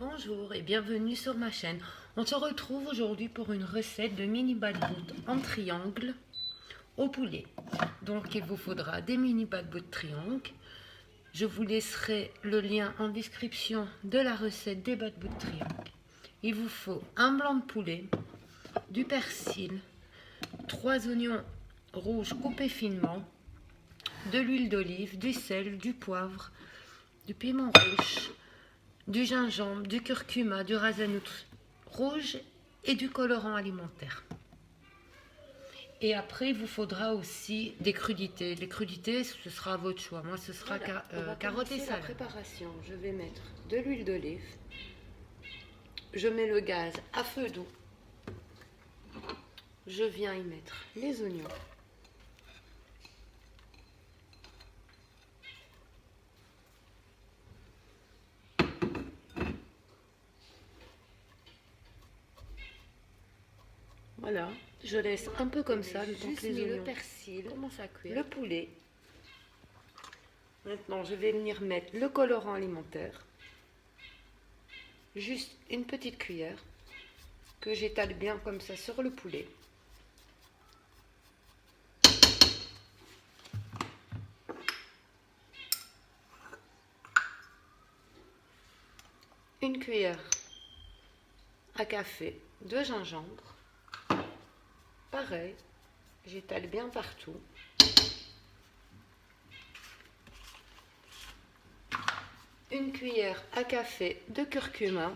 Bonjour et bienvenue sur ma chaîne. On se retrouve aujourd'hui pour une recette de mini balbout en triangle au poulet. Donc il vous faudra des mini balbout triangle. Je vous laisserai le lien en description de la recette des balbout triangle. Il vous faut un blanc de poulet, du persil, 3 oignons rouges coupés finement, de l'huile d'olive, du sel, du poivre, du piment rouge, du gingembre, du curcuma, du rasanut rouge et du colorant alimentaire. Et après, il vous faudra aussi des crudités. Les crudités, ce sera à votre choix. Moi, ce sera carottes et salade. La préparation, je vais mettre de l'huile d'olive. Je mets le gaz à feu doux. Je viens y mettre les oignons. Voilà, je laisse un peu comme ça, le temps que les oignons, le persil, commence à cuire, le poulet. Maintenant, je vais venir mettre le colorant alimentaire. Juste une petite cuillère que j'étale bien comme ça sur le poulet. Une cuillère à café de gingembre. Pareil, j'étale bien partout. Une cuillère à café de curcuma.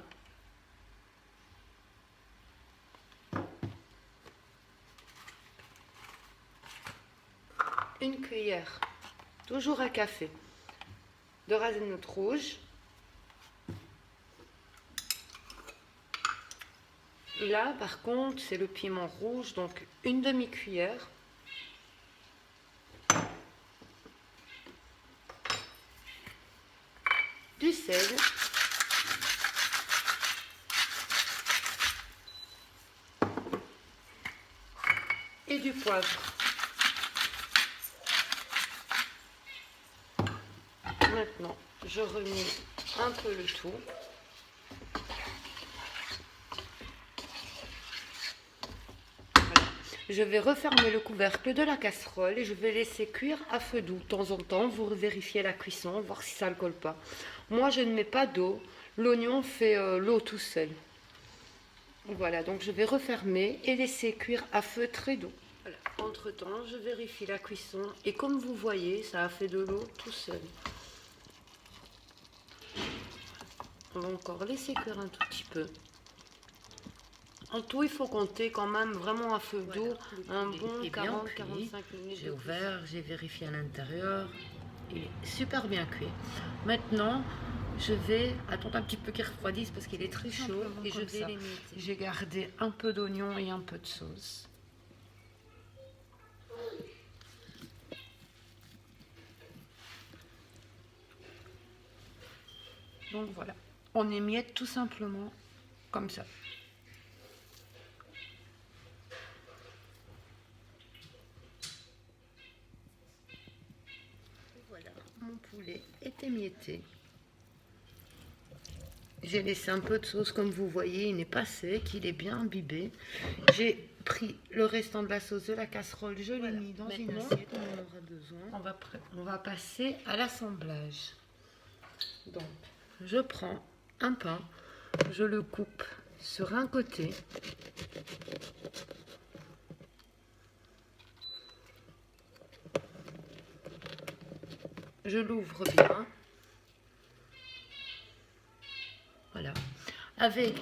Une cuillère, toujours à café, de rasanut rouge. Là, par contre, c'est le piment rouge, donc une demi-cuillère. Du sel. Et du poivre. Maintenant, je remets un peu le tout. Je vais refermer le couvercle de la casserole et je vais laisser cuire à feu doux. De temps en temps, vous vérifiez la cuisson, voir si ça ne colle pas. Moi, je ne mets pas d'eau. L'oignon fait l'eau tout seul. Voilà, donc je vais refermer et laisser cuire à feu très doux. Voilà. Entre-temps, je vérifie la cuisson et comme vous voyez, ça a fait de l'eau tout seul. On va encore laisser cuire un tout petit peu. En tout, il faut compter quand même vraiment à feu doux, un bon 40-45 minutes. J'ai ouvert, j'ai vérifié à l'intérieur, il est super bien cuit. Maintenant, je vais attendre un petit peu qu'il refroidisse parce qu'il est très chaud et je vais les mettre. J'ai gardé un peu d'oignon et un peu de sauce. Donc voilà, on émiette tout simplement comme ça. Voilà, mon poulet est émietté. J'ai laissé un peu de sauce, comme vous voyez, il n'est pas sec, il est bien imbibé. J'ai pris le restant de la sauce de la casserole, je l'ai mis dans une assiette, on en aura besoin. On va passer à l'assemblage. Donc, je prends un pain, je le coupe sur un côté. Je l'ouvre bien. Voilà. Avec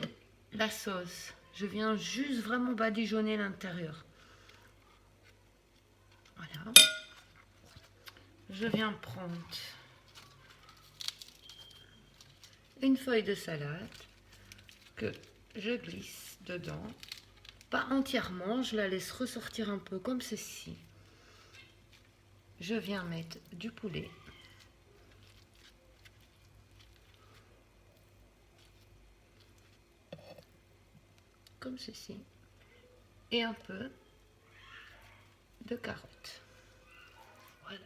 la sauce, je viens juste vraiment badigeonner l'intérieur. Voilà. Je viens prendre une feuille de salade que je glisse dedans. Pas entièrement, je la laisse ressortir un peu comme ceci. Je viens mettre du poulet. Comme ceci. Et un peu de carottes. Voilà.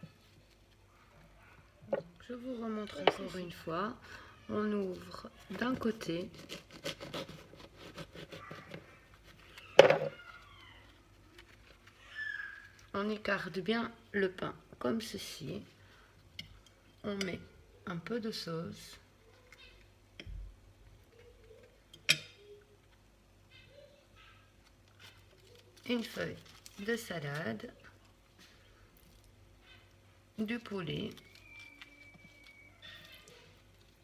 Donc, je vous remontre encore une fois. On ouvre d'un côté. On écarte bien le pain comme ceci. On met un peu de sauce. Une feuille de salade. Du poulet.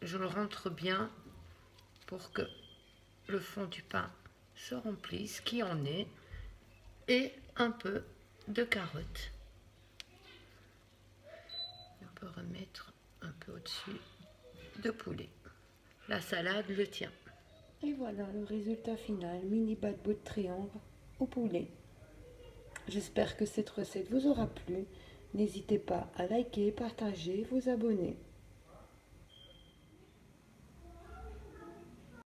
Je le rentre bien pour que le fond du pain se remplisse, qui en est, et un peu de carottes. On peut remettre un peu au-dessus de poulet. La salade le tient. Et voilà le résultat final, mini bad bout de triangle au poulet. J'espère que cette recette vous aura plu. N'hésitez pas à liker, partager, vous abonner.